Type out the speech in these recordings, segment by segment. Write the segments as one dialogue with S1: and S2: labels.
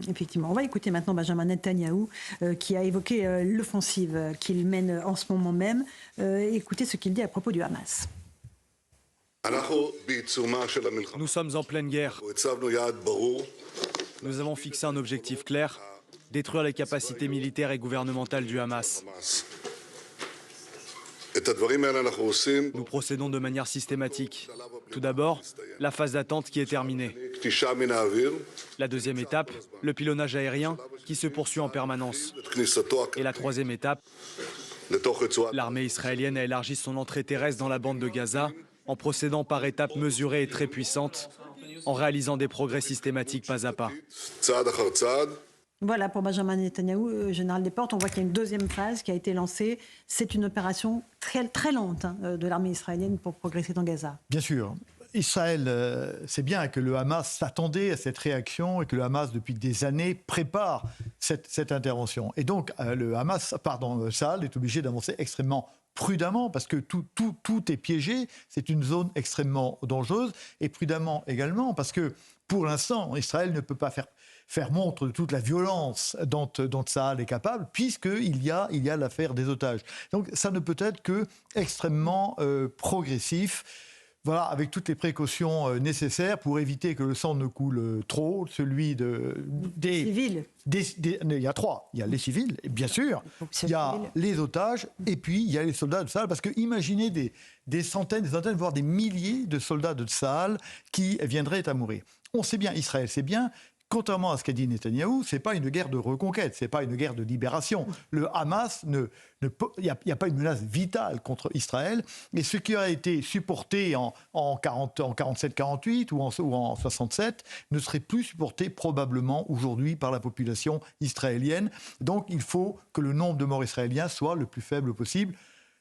S1: Effectivement. On va écouter maintenant Benjamin Netanyahou qui a évoqué l'offensive qu'il mène en ce moment même. Écoutez ce qu'il dit à propos du Hamas.
S2: Nous sommes en pleine guerre. Nous avons fixé un objectif clair, détruire les capacités militaires et gouvernementales du Hamas. Nous procédons de manière systématique. Tout d'abord, la phase d'attente qui est terminée. La deuxième étape, le pilonnage aérien qui se poursuit en permanence. Et la troisième étape, l'armée israélienne a élargi son entrée terrestre dans la bande de Gaza en procédant par étapes mesurées et très puissantes, en réalisant des progrès systématiques pas à pas.
S1: Voilà pour Benjamin Netanyahou, général des portes. On voit qu'il y a une deuxième phase qui a été lancée. C'est une opération très, très lente de l'armée israélienne pour progresser dans Gaza.
S3: Bien sûr. Israël sait bien que le Hamas s'attendait à cette réaction et que le Hamas, depuis des années, prépare cette intervention. Et donc, Tsahal est obligé d'avancer extrêmement prudemment parce que tout est piégé. C'est une zone extrêmement dangereuse. Et prudemment également parce que, pour l'instant, Israël ne peut pas faire montre de toute la violence dont Tsahal est capable, puisqu'il y a l'affaire des otages. Donc ça ne peut être que extrêmement progressif. Voilà, avec toutes les précautions nécessaires pour éviter que le sang ne coule trop, celui des
S1: civils.
S3: Il y a trois. Il y a les civils, bien sûr. Il y a les otages et puis il y a les soldats de Tsahal. Parce que imaginez des centaines, voire des milliers de soldats de Tsahal qui viendraient à mourir. On sait bien, Israël sait bien. Contrairement à ce qu'a dit Netanyahou, ce n'est pas une guerre de reconquête, ce n'est pas une guerre de libération. Le Hamas, il n'y a pas une menace vitale contre Israël. Et ce qui a été supporté en 47-48 ou en 67 ne serait plus supporté probablement aujourd'hui par la population israélienne. Donc il faut que le nombre de morts israéliens soit le plus faible possible.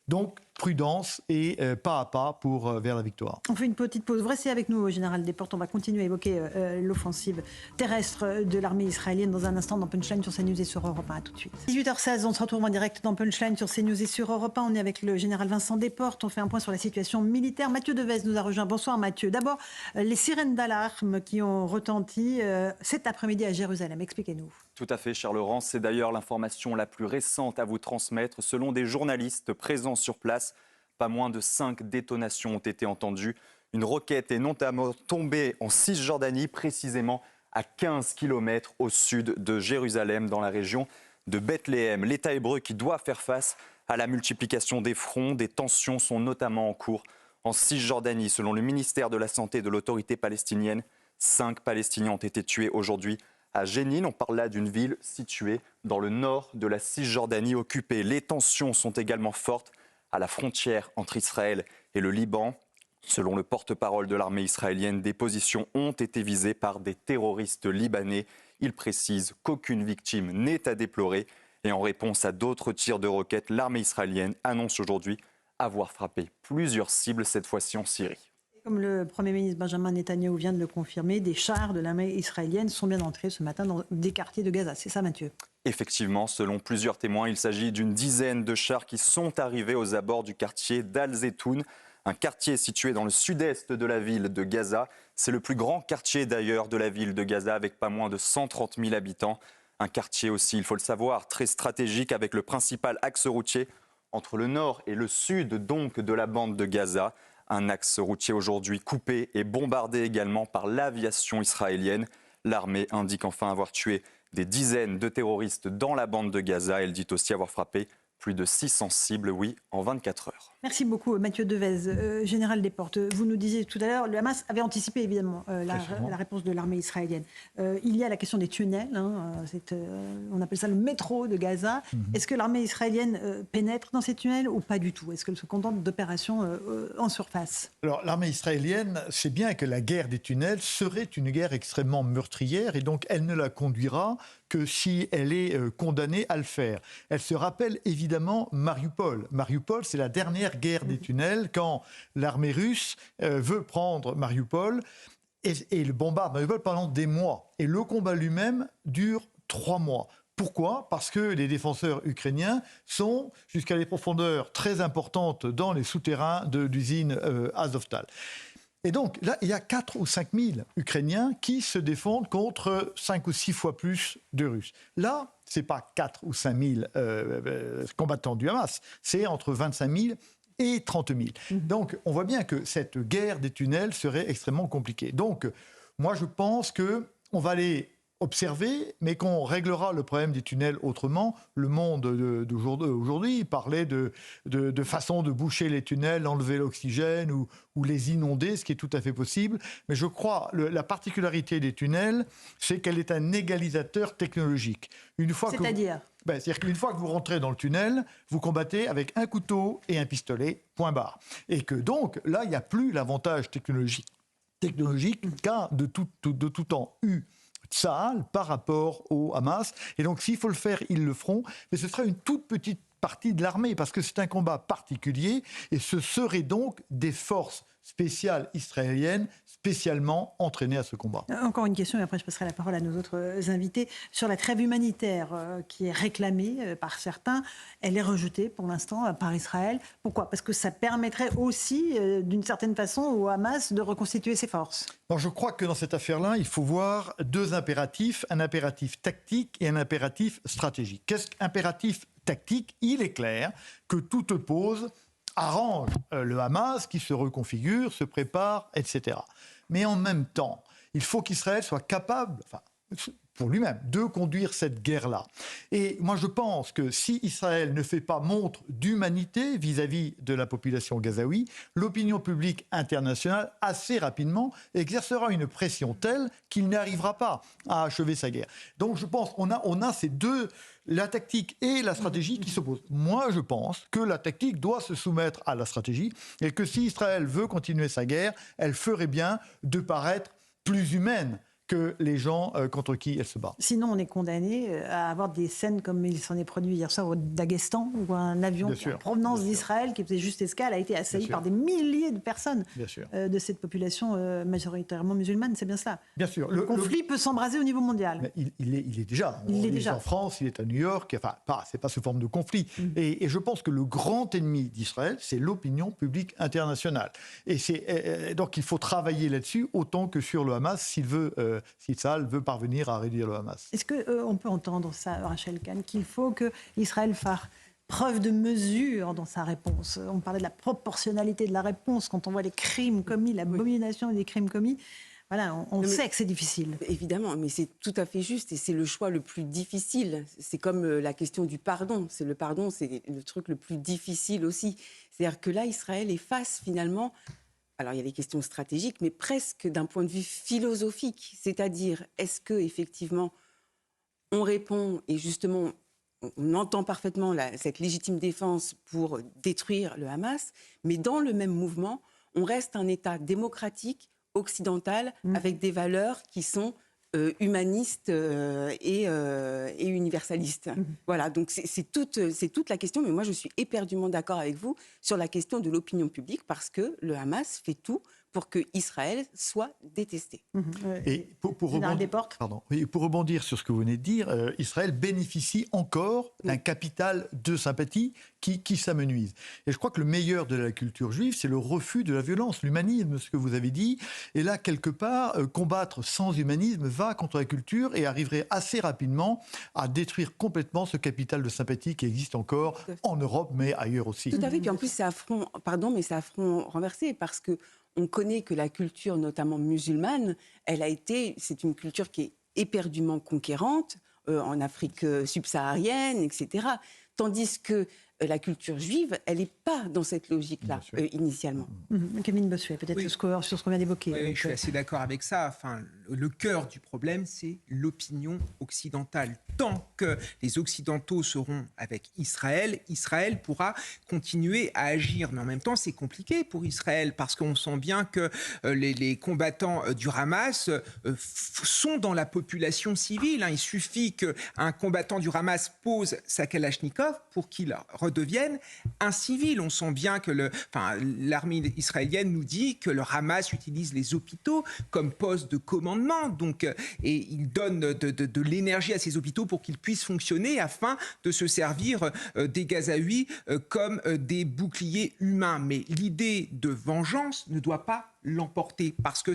S3: Donc, prudence et pas à pas vers la victoire.
S1: On fait une petite pause. Vous restez avec nous, Général Desportes. On va continuer à évoquer l'offensive terrestre de l'armée israélienne dans un instant dans Punchline sur CNews et sur Europe 1. À tout de suite. 18h16, on se retrouve en direct dans Punchline sur CNews et sur Europe 1. On est avec le général Vincent Desportes. On fait un point sur la situation militaire. Mathieu Devez nous a rejoint. Bonsoir Mathieu. D'abord, les sirènes d'alarme qui ont retenti cet après-midi à Jérusalem. Expliquez-nous.
S4: Tout à fait, cher Laurent. C'est d'ailleurs l'information la plus récente à vous transmettre. Selon des journalistes présents sur place, pas moins de 5 détonations ont été entendues. Une roquette est notamment tombée en Cisjordanie, précisément à 15 km au sud de Jérusalem, dans la région de Bethléem. L'État hébreu qui doit faire face à la multiplication des fronts, des tensions sont notamment en cours en Cisjordanie. Selon le ministère de la Santé de l'autorité palestinienne, 5 Palestiniens ont été tués aujourd'hui à Jénine. On parle là d'une ville située dans le nord de la Cisjordanie occupée. Les tensions sont également fortes à la frontière entre Israël et le Liban. Selon le porte-parole de l'armée israélienne, des positions ont été visées par des terroristes libanais. Il précise qu'aucune victime n'est à déplorer. Et en réponse à d'autres tirs de roquettes, l'armée israélienne annonce aujourd'hui avoir frappé plusieurs cibles, cette fois-ci en Syrie.
S1: Comme le Premier ministre Benjamin Netanyahou vient de le confirmer, des chars de l'armée israélienne sont bien entrés ce matin dans des quartiers de Gaza. C'est ça, Mathieu?
S4: Effectivement, selon plusieurs témoins, il s'agit d'une dizaine de chars qui sont arrivés aux abords du quartier d'Al-Zetoun, un quartier situé dans le sud-est de la ville de Gaza. C'est le plus grand quartier d'ailleurs de la ville de Gaza, avec pas moins de 130 000 habitants. Un quartier aussi, il faut le savoir, très stratégique, avec le principal axe routier entre le nord et le sud donc de la bande de Gaza. Un axe routier aujourd'hui coupé et bombardé également par l'aviation israélienne. L'armée indique enfin avoir tué des dizaines de terroristes dans la bande de Gaza. Elle dit aussi avoir frappé plus de 600 cibles, oui, en 24 heures.
S1: Merci beaucoup, Mathieu Devez. Général Desportes, vous nous disiez tout à l'heure, le Hamas avait anticipé évidemment la réponse de l'armée israélienne. Il y a la question des tunnels, on appelle ça le métro de Gaza. Est-ce que l'armée israélienne pénètre dans ces tunnels ou pas du tout? Est-ce qu'elle se contente d'opérations en surface?
S3: Alors, l'armée israélienne sait bien que la guerre des tunnels serait une guerre extrêmement meurtrière et donc elle ne la conduira que si elle est condamnée à le faire. Elle se rappelle évidemment Mariupol. Mariupol, c'est la dernière guerre des tunnels quand l'armée russe veut prendre Mariupol et le bombarde Mariupol pendant des mois. Et le combat lui-même dure 3 mois. Pourquoi? Parce que les défenseurs ukrainiens sont jusqu'à des profondeurs très importantes dans les souterrains de l'usine Azovstal. Et donc, là, il y a 4 ou 5 000 Ukrainiens qui se défendent contre 5 ou 6 fois plus de Russes. Là, ce n'est pas 4 ou 5 000 combattants du Hamas, c'est entre 25 000 et 30 000. Donc, on voit bien que cette guerre des tunnels serait extrêmement compliquée. Donc, moi, je pense qu'on va aller observer, mais qu'on réglera le problème des tunnels autrement. Le monde d'aujourd'hui parlait de façon de boucher les tunnels, enlever l'oxygène ou les inonder, ce qui est tout à fait possible. Mais je crois la particularité des tunnels, c'est qu'elle est un égalisateur technologique.
S1: C'est-à-dire
S3: c'est-à-dire qu'une fois que vous rentrez dans le tunnel, vous combattez avec un couteau et un pistolet, point barre. Et que donc, là, il n'y a plus l'avantage technologique qu'a de tout temps eu Tsahal par rapport au Hamas. Et donc, s'il faut le faire, ils le feront. Mais ce sera une toute petite partie de l'armée, parce que c'est un combat particulier. Et ce seraient donc des forces spéciales israéliennes spécialement entraînées à ce combat.
S1: Encore une question, et après je passerai la parole à nos autres invités. Sur la trêve humanitaire qui est réclamée par certains, elle est rejetée pour l'instant par Israël. Pourquoi ? Parce que ça permettrait aussi, d'une certaine façon, au Hamas de reconstituer ses forces.
S3: Alors, je crois que dans cette affaire-là, il faut voir deux impératifs, un impératif tactique et un impératif stratégique. Qu'est-ce qu'impératif tactique ? Il est clair que toute pause arrange le Hamas qui se reconfigure, se prépare, etc. Mais en même temps, il faut qu'Israël soit capable, pour lui-même, de conduire cette guerre-là. Et moi, je pense que si Israël ne fait pas montre d'humanité vis-à-vis de la population gazaoui, l'opinion publique internationale, assez rapidement, exercera une pression telle qu'il n'arrivera pas à achever sa guerre. Donc, je pense qu'on a ces deux, la tactique et la stratégie qui s'opposent. Moi, je pense que la tactique doit se soumettre à la stratégie et que si Israël veut continuer sa guerre, elle ferait bien de paraître plus humaine que les gens contre qui elle se bat.
S1: Sinon, on est condamné à avoir des scènes comme il s'en est produit hier soir au Daghestan, où un avion en provenance d'Israël, qui faisait juste escale, a été assailli par des milliers de personnes de cette population majoritairement musulmane. C'est bien cela.
S3: Bien sûr.
S1: Le conflit peut s'embraser au niveau mondial.
S3: Mais il est déjà.
S1: Il est
S3: déjà en France, il est à New York. Enfin, c'est pas sous forme de conflit. Et je pense que le grand ennemi d'Israël, c'est l'opinion publique internationale. Et donc, il faut travailler là-dessus autant que sur le Hamas si Tsahal veut parvenir à réduire le Hamas.
S1: Est-ce qu'on peut entendre ça, Rachel Kahn, qu'il faut qu'Israël fasse preuve de mesure dans sa réponse ? On parlait de la proportionnalité de la réponse quand on voit les crimes commis, l'abomination des crimes commis. Voilà, on sait que c'est difficile.
S5: Évidemment, mais c'est tout à fait juste et c'est le choix le plus difficile. C'est comme la question du pardon. Le pardon, c'est le truc le plus difficile aussi. C'est-à-dire que là, Israël est face finalement... Alors, il y a des questions stratégiques, mais presque d'un point de vue philosophique. C'est-à-dire, est-ce qu'effectivement, on répond et justement, on entend parfaitement cette légitime défense pour détruire le Hamas, mais dans le même mouvement, on reste un État démocratique, occidental, avec des valeurs qui sont humanistes et universalistes. Voilà, donc c'est toute la question, mais moi je suis éperdument d'accord avec vous sur la question de l'opinion publique parce que le Hamas fait tout pour que Israël soit détesté.
S3: Et pour rebondir sur ce que vous venez de dire, Israël bénéficie encore d'un capital de sympathie qui s'amenuise. Et je crois que le meilleur de la culture juive, c'est le refus de la violence, l'humanisme, ce que vous avez dit. Et là, quelque part, combattre sans humanisme va contre la culture et arriverait assez rapidement à détruire complètement ce capital de sympathie qui existe encore en Europe, mais ailleurs aussi.
S5: Tout à fait. Puis en plus, c'est à front renversé parce que on connaît que la culture, notamment musulmane, c'est une culture qui est éperdument conquérante en Afrique subsaharienne, etc. Tandis que la culture juive, elle n'est pas dans cette logique-là, initialement.
S1: Kevin Bossuet, peut-être sur ce qu'on vient d'évoquer.
S6: Oui, je suis assez d'accord avec ça. Enfin, le cœur du problème, c'est l'opinion occidentale. Tant que les Occidentaux seront avec Israël, Israël pourra continuer à agir. Mais en même temps, c'est compliqué pour Israël, parce qu'on sent bien que les combattants du Hamas sont dans la population civile. Il suffit qu'un combattant du Hamas pose sa Kalachnikov pour qu'il redevienne un civil. On sent bien que l'armée israélienne nous dit que le Hamas utilise les hôpitaux comme poste de commandement, et il donne de l'énergie à ces hôpitaux pour qu'ils puissent fonctionner afin de se servir des Gazaouis comme des boucliers humains. Mais l'idée de vengeance ne doit pas l'emporter parce que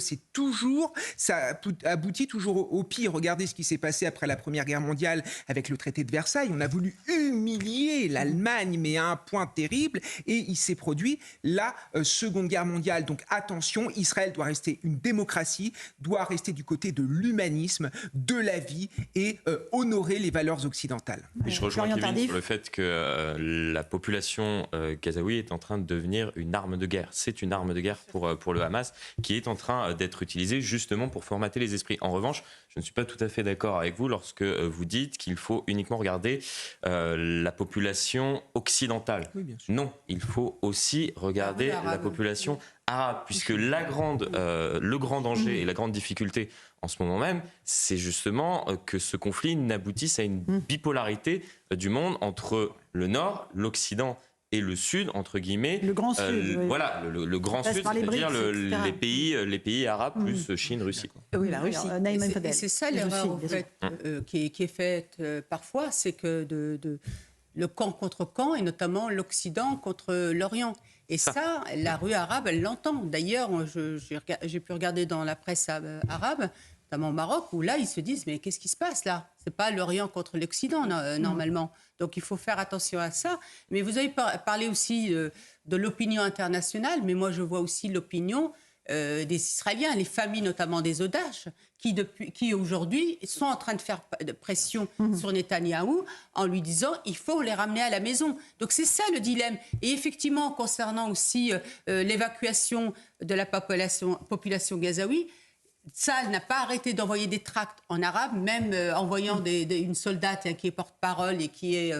S6: ça aboutit toujours au pire. Regardez ce qui s'est passé après la Première Guerre mondiale avec le traité de Versailles. On a voulu humilier l'Allemagne, mais à un point terrible, et il s'est produit la Seconde Guerre mondiale. Donc attention, Israël doit rester une démocratie, doit rester du côté de l'humanisme, de la vie et honorer les valeurs occidentales.
S7: Et je rejoins Kevin sur le fait que la population gazaoui est en train de devenir une arme de guerre. C'est une arme de guerre pour le Hamas qui est en train d'être utilisée justement pour formater les esprits. En revanche, je ne suis pas tout à fait d'accord avec vous lorsque vous dites qu'il faut uniquement regarder la population occidentale.
S6: Oui, bien sûr.
S7: Non, il faut aussi regarder la population arabe, puisque le grand danger et la grande difficulté en ce moment même, c'est justement que ce conflit n'aboutisse à une bipolarité du monde entre le Nord, l'Occident et le Sud, entre guillemets.
S1: Le grand Sud. Oui.
S7: Voilà, le grand Sud, c'est-à-dire les pays arabes plus Chine, Russie.
S5: Oui, la Russie.
S8: Et c'est ça l'erreur en fait, qui est faite parfois, c'est que le camp contre camp, et notamment l'Occident contre l'Orient. Et ça, la rue arabe, elle l'entend. D'ailleurs, j'ai pu regarder dans la presse arabe, notamment au Maroc, où là, ils se disent, mais qu'est-ce qui se passe là ? C'est pas l'Orient contre l'Occident, normalement. Donc, il faut faire attention à ça. Mais vous avez parlé aussi de l'opinion internationale, mais moi, je vois aussi l'opinion des Israéliens, les familles notamment des otages, qui aujourd'hui sont en train de faire pression sur Netanyahou en lui disant il faut les ramener à la maison. Donc c'est ça le dilemme. Et effectivement, concernant aussi l'évacuation de la population gazaoui, ça n'a pas arrêté d'envoyer des tracts en arabe, même envoyant une soldate qui est porte-parole et qui est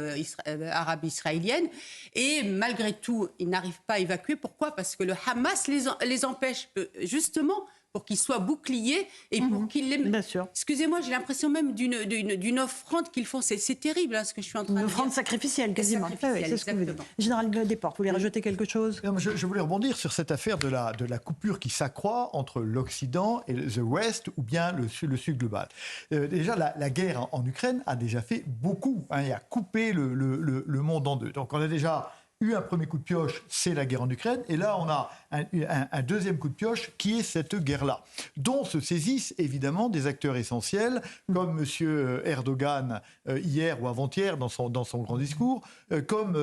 S8: arabe-israélienne. Et malgré tout, ils n'arrivent pas à évacuer. Pourquoi ? Parce que le Hamas les empêche justement pour qu'ils soient boucliers et pour qu'ils les...
S1: Bien sûr.
S8: Excusez-moi, j'ai l'impression même d'une offrande qu'ils font. C'est terrible ce que je suis en train de dire.
S1: Une offrande sacrificielle, quasiment. C'est ce que vous dites. Général Desportes, vous voulez rajouter quelque chose ?
S3: Je voulais rebondir sur cette affaire de la coupure qui s'accroît entre l'Occident et the West, ou bien le Sud global. Déjà, la guerre en Ukraine a déjà fait beaucoup. Il a coupé le monde en deux. Donc on a déjà eu un premier coup de pioche, c'est la guerre en Ukraine, et là on a un deuxième coup de pioche qui est cette guerre-là, dont se saisissent évidemment des acteurs essentiels, comme M. Erdogan hier ou avant-hier dans son grand discours, comme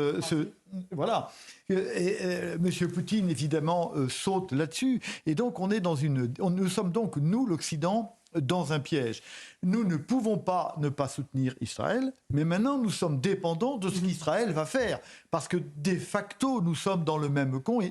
S3: voilà. M. Poutine évidemment saute là-dessus, et donc nous sommes donc, nous l'Occident, dans un piège. Nous ne pouvons pas ne pas soutenir Israël, mais maintenant nous sommes dépendants de ce qu'Israël va faire, parce que de facto nous sommes dans le même camp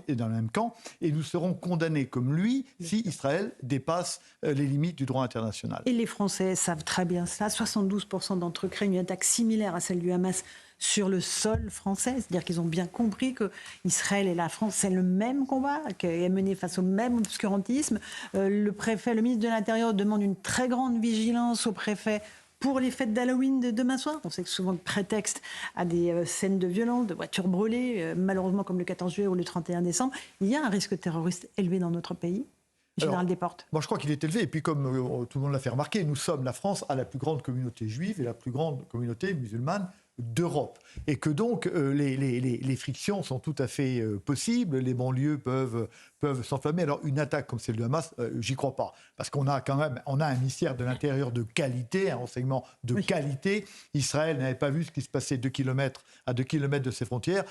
S3: et nous serons condamnés comme lui si Israël dépasse les limites du droit international.
S1: Et les Français savent très bien cela. 72% d'entre eux craignent une attaque similaire à celle du Hamas sur le sol français, c'est-à-dire qu'ils ont bien compris que Israël et la France, c'est le même combat, qui est mené face au même obscurantisme. Le ministre de l'Intérieur demande une très grande vigilance au préfet pour les fêtes d'Halloween de demain soir. On sait que souvent le prétexte à des scènes de violence, de voitures brûlées, malheureusement comme le 14 juillet ou le 31 décembre. Il y a un risque terroriste élevé dans notre pays. Général Desportes.
S3: Bon, je crois qu'il est élevé. Et puis, comme tout le monde l'a fait remarquer, nous sommes, la France, a la plus grande communauté juive et la plus grande communauté musulmane d'Europe. Et que donc, les frictions sont tout à fait possibles. Les banlieues peuvent s'enflammer. Alors, une attaque comme celle de Hamas, j'y crois pas. Parce qu'on a quand même un ministère de l'Intérieur de qualité, un renseignement de qualité. Israël n'avait pas vu ce qui se passait à 2 kilomètres de ses frontières.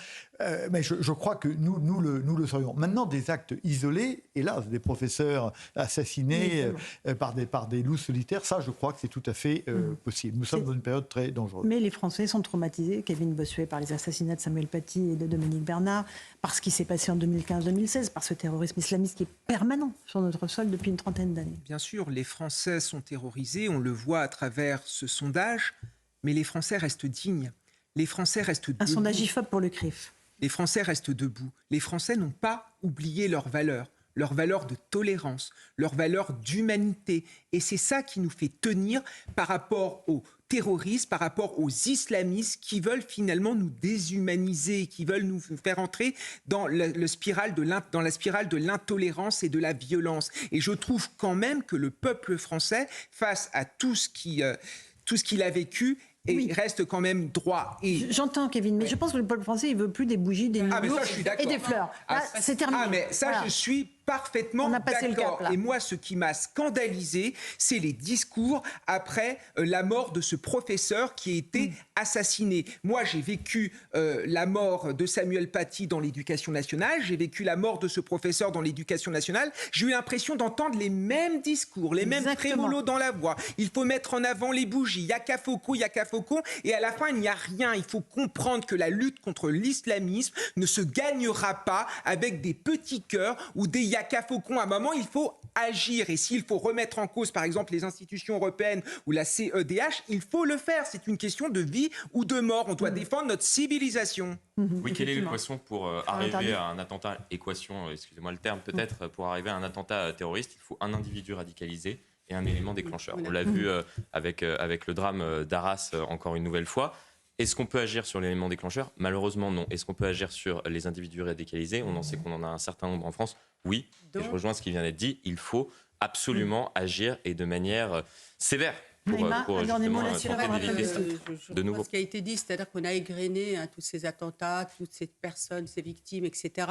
S3: Mais je crois que nous le saurions. Maintenant, des actes isolés, hélas, des professeurs assassinés par des loups solitaires, ça, je crois que c'est tout à fait possible. Nous sommes dans une période très dangereuse.
S1: Mais les Français sont traumatisés, Kevin Bossuet, par les assassinats de Samuel Paty et de Dominique Bernard, par ce qui s'est passé en 2015-2016, par ce terrorisme islamiste qui est permanent sur notre sol depuis une trentaine d'années.
S6: Bien sûr, les Français sont terrorisés, on le voit à travers ce sondage, mais les Français restent dignes. Les Français restent debout.
S1: Un sondage IFOP pour le CRIF.
S6: Les Français restent debout. Les Français n'ont pas oublié leurs valeurs de tolérance, leurs valeurs d'humanité. Et c'est ça qui nous fait tenir par rapport aux terroristes, par rapport aux islamistes qui veulent finalement nous déshumaniser, qui veulent nous faire entrer dans la spirale de l'intolérance et de la violence. Et je trouve quand même que le peuple français, face à tout ce qu'il a vécu, et reste quand même droit.
S1: J'entends, Kevin, mais je pense que le peuple français, il ne veut plus des bougies, des nounours et des fleurs. Là, c'est terminé.
S6: Mais ça, voilà. Je suis parfaitement
S1: On a passé le
S6: d'accord.
S1: cap, là.
S6: Et moi, ce qui m'a scandalisé, c'est les discours après la mort de ce professeur qui a été assassiné. Moi, j'ai vécu la mort de Samuel Paty dans l'éducation nationale, j'ai vécu la mort de ce professeur dans l'éducation nationale. J'ai eu l'impression d'entendre les mêmes discours, les mêmes trémolos dans la voix. Il faut mettre en avant les bougies, yaka Foko, et à la fin, il n'y a rien. Il faut comprendre que la lutte contre l'islamisme ne se gagnera pas avec des petits cœurs ou des yaka Foko. À un moment, il faut agir. Et s'il faut remettre en cause, par exemple, les institutions européennes ou la CEDH, il faut le faire. C'est une question de vie ou de mort. On doit défendre notre civilisation.
S7: Oui, quelle est l'équation pour arriver à un attentat, excusez-moi le terme peut-être, pour arriver à un attentat terroriste? Il faut un individu radicalisé et un élément déclencheur. On l'a vu avec le drame d'Arras encore une nouvelle fois. Est-ce qu'on peut agir sur l'élément déclencheur? Malheureusement, non. Est-ce qu'on peut agir sur les individus radicalisés? On en sait qu'on en a un certain nombre en France. Oui, et je rejoins ce qui vient d'être dit. Il faut absolument agir et de manière sévère. Pour justement tenter d'éviter ça de nouveau.
S8: Ce qui a été dit, c'est-à-dire qu'on a égrené tous ces attentats, toutes ces personnes, ces victimes, etc.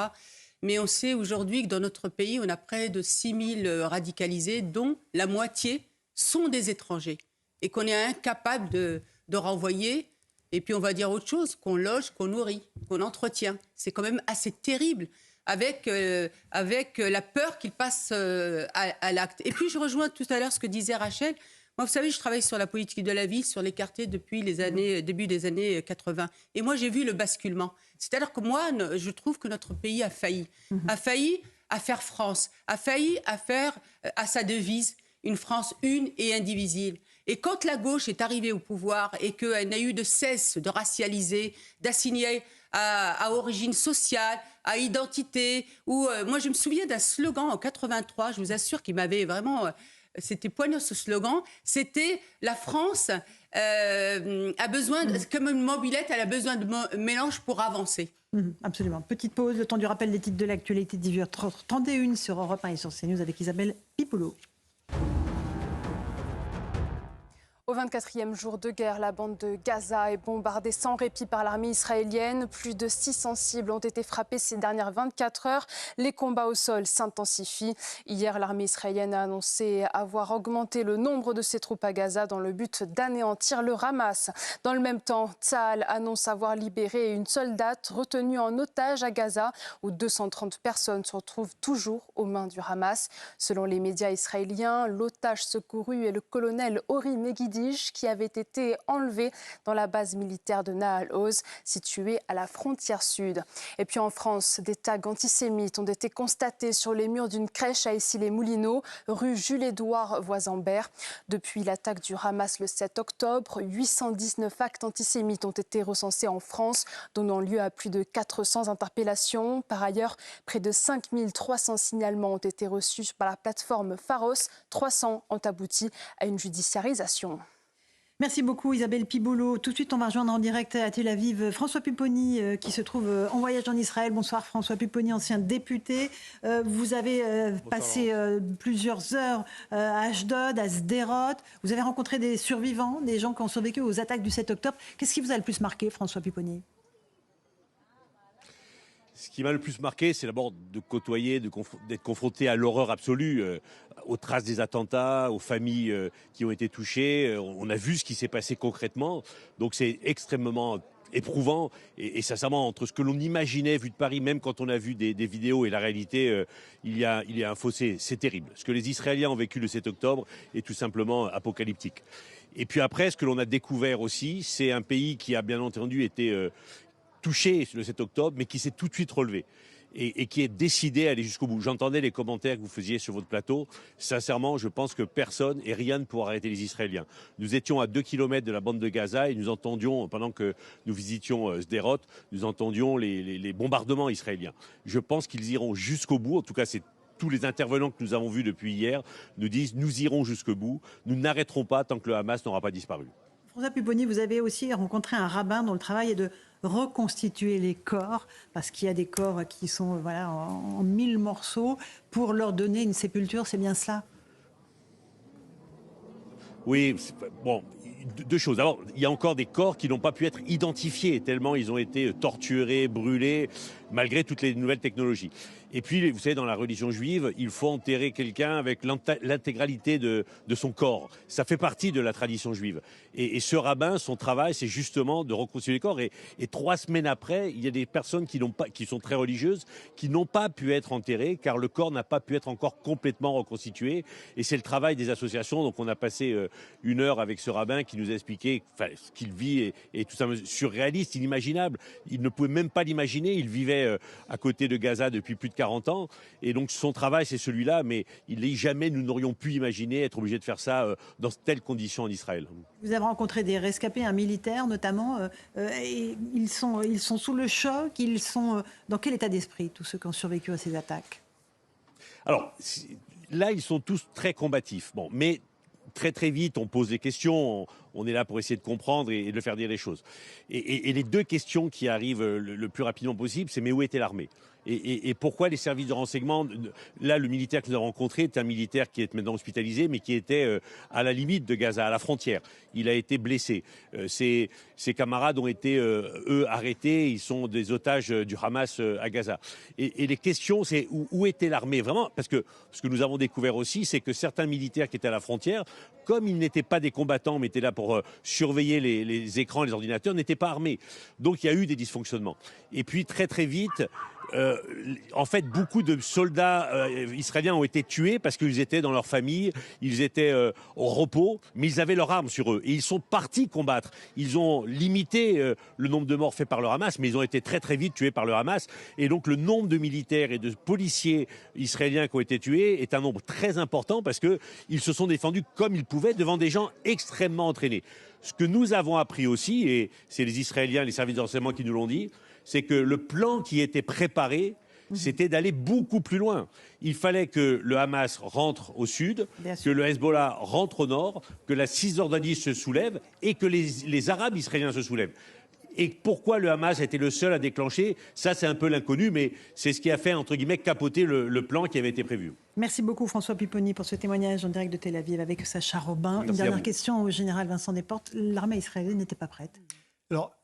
S8: Mais on sait aujourd'hui que dans notre pays, on a près de 6 000 radicalisés, dont la moitié sont des étrangers. Et qu'on est incapable de renvoyer. Et puis on va dire autre chose, qu'on loge, qu'on nourrit, qu'on entretient. C'est quand même assez terrible. Avec la peur qu'ils passent à l'acte. Et puis je rejoins tout à l'heure ce que disait Rachel. Moi, vous savez, je travaille sur la politique de la ville, sur les quartiers depuis début des années 80. Et moi, j'ai vu le basculement. C'est-à-dire que moi, je trouve que notre pays a failli. A failli à faire France. A failli à faire à sa devise une France une et indivisible. Et quand la gauche est arrivée au pouvoir et qu'elle n'a eu de cesse de racialiser, d'assigner à origine sociale, à identité, moi, je me souviens d'un slogan en 83, je vous assure qu'il m'avait vraiment... C'était poignant ce slogan, c'était la France a besoin, comme une mobilette, elle a besoin de mélange pour avancer.
S1: Absolument. Petite pause, le temps du rappel des titres de l'actualité 18h31 sur Europe 1 et sur CNews avec Isabelle Pipoulot.
S9: Au 24e jour de guerre, la bande de Gaza est bombardée sans répit par l'armée israélienne. Plus de 600 cibles ont été frappées ces dernières 24 heures. Les combats au sol s'intensifient. Hier, l'armée israélienne a annoncé avoir augmenté le nombre de ses troupes à Gaza dans le but d'anéantir le Hamas. Dans le même temps, Tsahal annonce avoir libéré une soldate retenue en otage à Gaza, où 230 personnes se retrouvent toujours aux mains du Hamas. Selon les médias israéliens, l'otage secouru est le colonel Ori Megidish, qui avait été enlevé dans la base militaire de Nahal Oz, située à la frontière sud. Et puis en France, des tags antisémites ont été constatés sur les murs d'une crèche à Issy-les-Moulineaux, rue Jules-Édouard Voisenberg. Depuis l'attaque du Hamas le 7 octobre, 819 actes antisémites ont été recensés en France, donnant lieu à plus de 400 interpellations. Par ailleurs, près de 5300 signalements ont été reçus par la plateforme Pharos. 300 ont abouti à une judiciarisation.
S1: Merci beaucoup Isabelle Piboulot. Tout de suite, on va rejoindre en direct à Tel Aviv François Pupponi qui se trouve en voyage en Israël. Bonsoir François Pupponi, ancien député. Vous avez passé plusieurs heures à Ashdod, à Sderot. Vous avez rencontré des survivants, des gens qui ont survécu aux attaques du 7 octobre. Qu'est-ce qui vous a le plus marqué, François Pupponi ?
S10: Ce qui m'a le plus marqué, c'est d'abord de côtoyer, d'être confronté à l'horreur absolue, aux traces des attentats, aux familles qui ont été touchées. On a vu ce qui s'est passé concrètement. Donc c'est extrêmement éprouvant. Et sincèrement, entre ce que l'on imaginait vu de Paris, même quand on a vu des vidéos et la réalité, il y a un fossé. C'est terrible. Ce que les Israéliens ont vécu le 7 octobre est tout simplement apocalyptique. Et puis après, ce que l'on a découvert aussi, c'est un pays qui a bien entendu été... touché le 7 octobre, mais qui s'est tout de suite relevé et qui est décidé à aller jusqu'au bout. J'entendais les commentaires que vous faisiez sur votre plateau. Sincèrement, je pense que personne et rien ne pourra arrêter les Israéliens. Nous étions à 2 kilomètres de la bande de Gaza et nous entendions, pendant que nous visitions Sderot, nous entendions les bombardements israéliens. Je pense qu'ils iront jusqu'au bout. En tout cas, c'est tous les intervenants que nous avons vus depuis hier nous disent « nous irons jusqu'au bout, nous n'arrêterons pas tant que le Hamas n'aura pas disparu ».
S1: François Pupponi, vous avez aussi rencontré un rabbin dont le travail est de reconstituer les corps, parce qu'il y a des corps qui sont en 1000 morceaux, pour leur donner une sépulture, c'est bien cela ?
S10: Oui, bon, deux choses. D'abord, il y a encore des corps qui n'ont pas pu être identifiés, tellement ils ont été torturés, brûlés. malgré toutes les nouvelles technologies. Et puis, vous savez, dans la religion juive, il faut enterrer quelqu'un avec l'intégralité de son corps. Ça fait partie de la tradition juive. Et ce rabbin, son travail, c'est justement de reconstituer les corps. Et 3 semaines après, il y a des personnes qui sont très religieuses, qui n'ont pas pu être enterrées, car le corps n'a pas pu être encore complètement reconstitué. Et c'est le travail des associations. Donc, on a passé 1 heure avec ce rabbin qui nous a expliqué ce qu'il vit est tout simplement surréaliste, inimaginable. Il ne pouvait même pas l'imaginer. Il vivait à côté de Gaza depuis plus de 40 ans. Et donc, son travail, c'est celui-là. Mais jamais nous n'aurions pu imaginer être obligés de faire ça dans telles conditions en Israël.
S1: Vous avez rencontré des rescapés, un militaire notamment. Et ils sont sous le choc. Ils sont dans quel état d'esprit, tous ceux qui ont survécu à ces attaques?
S10: Alors, là, ils sont tous très combatifs. Bon, mais très très vite, on pose des questions. On est là pour essayer de comprendre et de faire dire les choses. Et les 2 questions qui arrivent le plus rapidement possible, c'est mais où était l'armée ? Et pourquoi les services de renseignement? Là, le militaire que nous avons rencontré est un militaire qui est maintenant hospitalisé, mais qui était à la limite de Gaza, à la frontière. Il a été blessé. Ses camarades ont été, eux, arrêtés. Ils sont des otages du Hamas à Gaza. Et les questions, c'est où était l'armée vraiment? Parce que ce que nous avons découvert aussi, c'est que certains militaires qui étaient à la frontière, comme ils n'étaient pas des combattants, mais étaient là pour surveiller les écrans, les ordinateurs, n'étaient pas armés. Donc il y a eu des dysfonctionnements. Et puis très très vite, en fait, beaucoup de soldats israéliens ont été tués parce qu'ils étaient dans leur famille, ils étaient au repos, mais ils avaient leurs armes sur eux. Et ils sont partis combattre. Ils ont limité le nombre de morts faits par le Hamas, mais ils ont été très très vite tués par le Hamas. Et donc le nombre de militaires et de policiers israéliens qui ont été tués est un nombre très important parce qu'ils se sont défendus comme ils pouvaient devant des gens extrêmement entraînés. Ce que nous avons appris aussi, et c'est les Israéliens, les services de renseignement qui nous l'ont dit, c'est que le plan qui était préparé, c'était d'aller beaucoup plus loin. Il fallait que le Hamas rentre au sud, que le Hezbollah rentre au nord, que la Cisjordanie se soulève et que les Arabes israéliens se soulèvent. Et pourquoi le Hamas a été le seul à déclencher, ça c'est un peu l'inconnu, mais c'est ce qui a fait, entre guillemets, capoter le plan qui avait été prévu.
S1: Merci beaucoup François Pupponi pour ce témoignage en direct de Tel Aviv avec Sacha Robin. Une dernière question au général Vincent Desportes. L'armée israélienne n'était pas prête?
S3: Alors,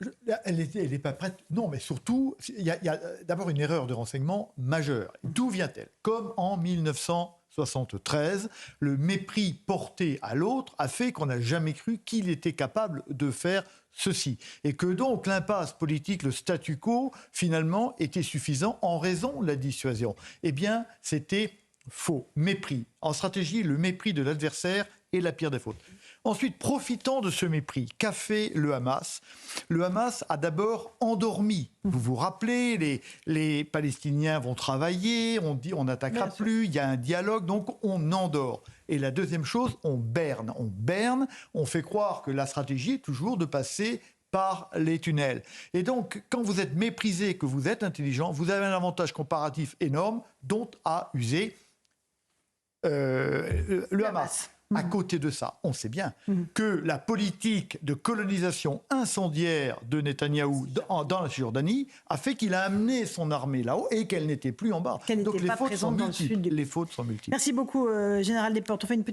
S3: elle n'est pas prête. Non, mais surtout, il y a d'abord une erreur de renseignement majeure. D'où vient-elle? Comme en 1973, le mépris porté à l'autre a fait qu'on n'a jamais cru qu'il était capable de faire ceci. Et que donc l'impasse politique, le statu quo, finalement, était suffisant en raison de la dissuasion. Eh bien, c'était faux. Mépris. En stratégie, le mépris de l'adversaire est la pire des fautes. Ensuite, profitant de ce mépris, qu'a fait le Hamas? Le Hamas a d'abord endormi. Vous vous rappelez, les Palestiniens vont travailler, on dit on n'attaquera plus, il y a un dialogue, donc on endort. Et la deuxième chose, on berne. On berne, on fait croire que la stratégie est toujours de passer par les tunnels. Et donc, quand vous êtes méprisé, que vous êtes intelligent, vous avez un avantage comparatif énorme dont a usé le Hamas. À côté de ça, on sait bien que la politique de colonisation incendiaire de Netanyahou dans la Cisjordanie a fait qu'il a amené son armée là-haut et qu'elle n'était plus en bas.
S1: Donc
S3: les fautes sont multiples. Les fautes sont multiples.
S1: Merci beaucoup, Général Desportes. On fait une petite